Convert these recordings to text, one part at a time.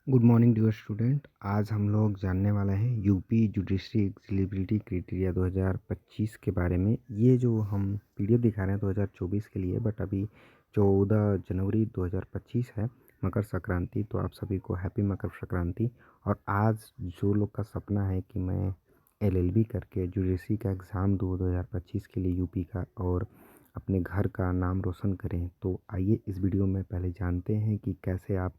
Good morning dear student. आज हम लोग जानने वाले हैं यूपी जुडिशरी एलिजिबिलिटी क्राइटेरिया 2025 के बारे में। ये जो हम पीडीएफ दिखा रहे हैं 2024 के लिए, बट अभी 14 जनवरी 2025 है, मकर संक्रांति। तो आप सभी को हैप्पी मकर संक्रांति। और आज जो लोग का सपना है कि मैं एलएलबी करके जुडिशरी का एग्ज़ाम दूँ 2025 के लिए यूपी का, और अपने घर का नाम रोशन करें, तो आइए इस वीडियो में पहले जानते हैं कि कैसे आप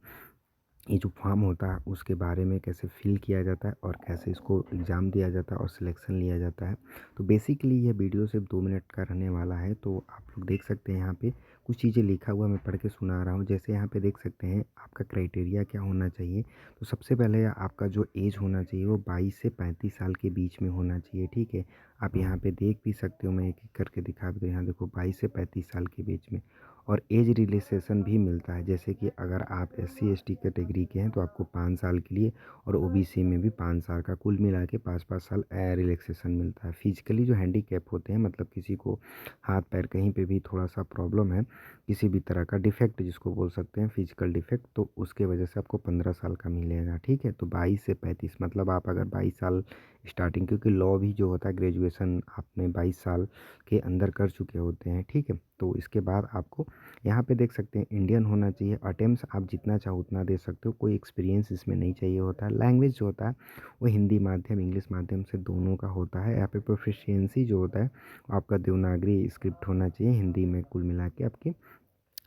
ये जो फॉर्म होता है उसके बारे में कैसे फिल किया जाता है और कैसे इसको एग्ज़ाम दिया जाता है और सिलेक्शन लिया जाता है। तो बेसिकली ये वीडियो सिर्फ 2 मिनट का रहने वाला है। तो आप लोग देख सकते हैं यहाँ पे कुछ चीज़ें लिखा हुआ मैं पढ़ के सुना रहा हूँ। जैसे यहाँ पे देख सकते हैं आपका क्राइटेरिया क्या होना चाहिए। तो सबसे पहले आपका जो एज होना चाहिए वो 22 से 35 साल के बीच में होना चाहिए, ठीक है। आप यहाँ पे देख भी सकते हो, मैं एक-एक करके दिखा भी दूँ। यहाँ देखो 22 से 35 साल के बीच में। और एज रिलैक्सेशन भी मिलता है, जैसे कि अगर आप एससी एसटी कैटेगरी के हैं तो आपको 5 साल के लिए, और ओबीसी में भी 5 साल का, कुल मिला के 5-5 साल रिलैक्सेशन मिलता है। फिजिकली जो हैंडीकैप होते हैं, मतलब किसी को हाथ पैर कहीं पे भी थोड़ा सा प्रॉब्लम है, किसी भी तरह का डिफेक्ट जिसको बोल सकते हैं फिजिकल डिफेक्ट, तो उसके वजह से आपको 15 साल का मिलेगा, ठीक है। तो 22 से 35 मतलब आप अगर 22 साल स्टार्टिंग, क्योंकि लॉ भी जो होता है ग्रेजुएशन आपने 22 साल के अंदर कर चुके होते हैं, ठीक है। तो इसके बाद आपको यहाँ पे देख सकते हैं इंडियन होना चाहिए। अटेम्प्ट्स आप जितना चाहो उतना दे सकते हो, कोई एक्सपीरियंस इसमें नहीं चाहिए होता है। लैंग्वेज जो होता है वो हिंदी माध्यम इंग्लिश माध्यम से दोनों का होता है। यहाँ पे प्रोफिशिएंसी जो होता है आपका देवनागरी स्क्रिप्ट होना चाहिए हिंदी में। कुल मिला के आपकी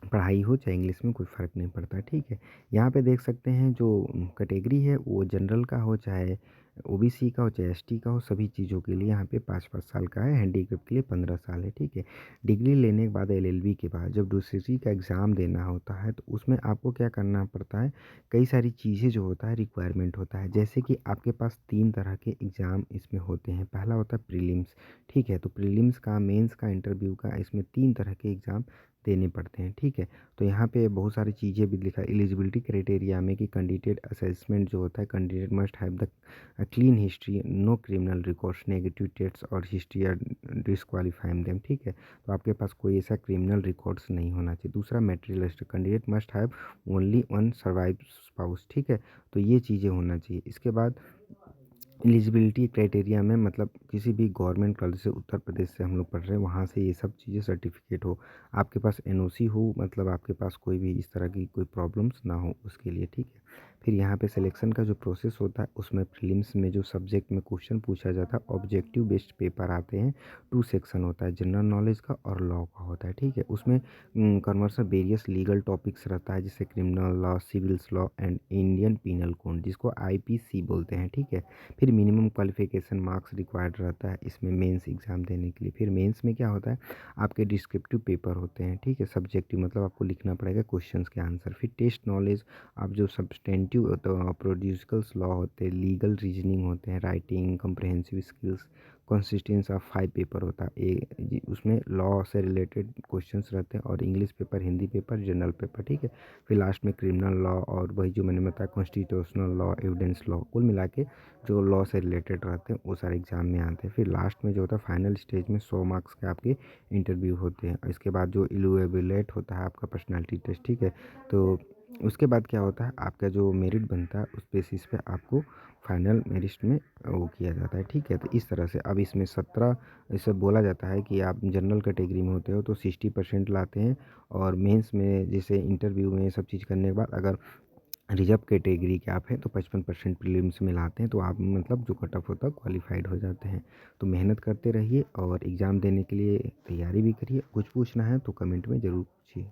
पढ़ाई हो चाहे इंग्लिश में कोई फ़र्क नहीं पड़ता, ठीक है। यहाँ पे देख सकते हैं जो कैटेगरी है वो जनरल का हो चाहे ओबीसी का हो चाहे एसटी का हो, सभी चीज़ों के लिए यहाँ पे 5-5 साल का है। हैंडीकैप के लिए 15 साल है, ठीक है। डिग्री लेने के बाद एलएलबी के बाद जब दूसरी का एग्ज़ाम देना होता है तो उसमें आपको क्या करना पड़ता है, कई सारी चीज़ें जो होता है रिक्वायरमेंट होता है। जैसे कि आपके पास 3 तरह के एग्ज़ाम इसमें होते हैं। पहला होता है प्रीलिम्स, ठीक है। तो प्रीलिम्स का, मेंस का, इंटरव्यू का, इसमें 3 तरह के एग्ज़ाम देने पड़ते हैं, ठीक है। तो यहाँ पे बहुत सारी चीज़ें भी लिखा है एलिजिबिलिटी क्राइटेरिया में कि कैंडिडेट असेसमेंट जो होता है, candidate must have the clean history, no criminal records, negative test और हिस्ट्री आर डिस्क्वालीफाइंग देम, ठीक है। तो आपके पास कोई ऐसा क्रिमिनल रिकॉर्ड्स नहीं होना चाहिए। दूसरा materialist, candidate must have only one survive spouse, ठीक है। तो ये चीज़ें होना चाहिए। इसके बाद एलिजिबिलिटी क्राइटेरिया में मतलब किसी भी गवर्नमेंट कॉलेज से, उत्तर प्रदेश से हम लोग पढ़ रहे हैं, वहाँ से ये सब चीज़ें सर्टिफिकेट हो, आपके पास एनओसी हो, मतलब आपके पास कोई भी इस तरह की कोई प्रॉब्लम्स ना हो उसके लिए, ठीक है। फिर यहाँ पे सिलेक्शन का जो प्रोसेस होता है उसमें प्रीलिम्स में जो सब्जेक्ट में क्वेश्चन पूछा जाता है, ऑब्जेक्टिव बेस्ड पेपर आते हैं। 2 सेक्शन होता है, जनरल नॉलेज का और लॉ का होता है, ठीक है। उसमें कन्वर्सन वेरियस लीगल टॉपिक्स रहता है, जैसे criminal law, civils law and Indian Penal Code, जिसको आईपीसी बोलते हैं, ठीक है। फिर मिनिमम क्वालिफिकेशन मार्क्स रिक्वायर्ड रहता है इसमें मेंस एग्ज़ाम देने के लिए। फिर मेंस में क्या होता है, आपके डिस्क्रिप्टिव पेपर होते हैं, ठीक है। सब्जेक्टिव मतलब आपको लिखना पड़ेगा क्वेश्चंस के आंसर। फिर टेस्ट नॉलेज, आप जो सब्सटेंटिव तो प्रोड्यूसिकल्स लॉ होते हैं, लीगल रीजनिंग होते हैं, writing, comprehensive skills, consistence of 5 paper होता है। उसमें लॉ से रिलेटेड क्वेश्चंस रहते हैं, और English paper, Hindi paper, general paper, ठीक है। फिर लास्ट में क्रिमिनल लॉ, और वही जो मैंने बताया कॉन्स्टिट्यूशनल लॉ, एविडेंस लॉ, कुल मिला के जो लॉ से रिलेटेड रहते हैं वो सारे एग्ज़ाम में आते हैं। फिर लास्ट में जो होता है फाइनल स्टेज में 100 मार्क्स के आपके इंटरव्यू होते हैं। इसके बाद जो इलुएबुलेट होता है आपका पर्सनालिटी टेस्ट, ठीक है। तो उसके बाद क्या होता है, आपका जो मेरिट बनता है उस बेसिस पे आपको फाइनल मेरिट में वो किया जाता है, ठीक है। तो इस तरह से अब इसमें 17 ऐसे बोला जाता है कि आप जनरल कैटेगरी में होते हो तो 60% लाते हैं, और मेंस में जैसे इंटरव्यू में सब चीज़ करने के बाद अगर रिजर्व कैटेगरी के आप हैं तो 55% प्रीलिम्स में लाते हैं, तो आप मतलब जो कट ऑफ होता है क्वालिफाइड हो जाते हैं। तो मेहनत करते रहिए और एग्ज़ाम देने के लिए तैयारी भी करिए। कुछ पूछना है तो कमेंट में ज़रूर पूछिए।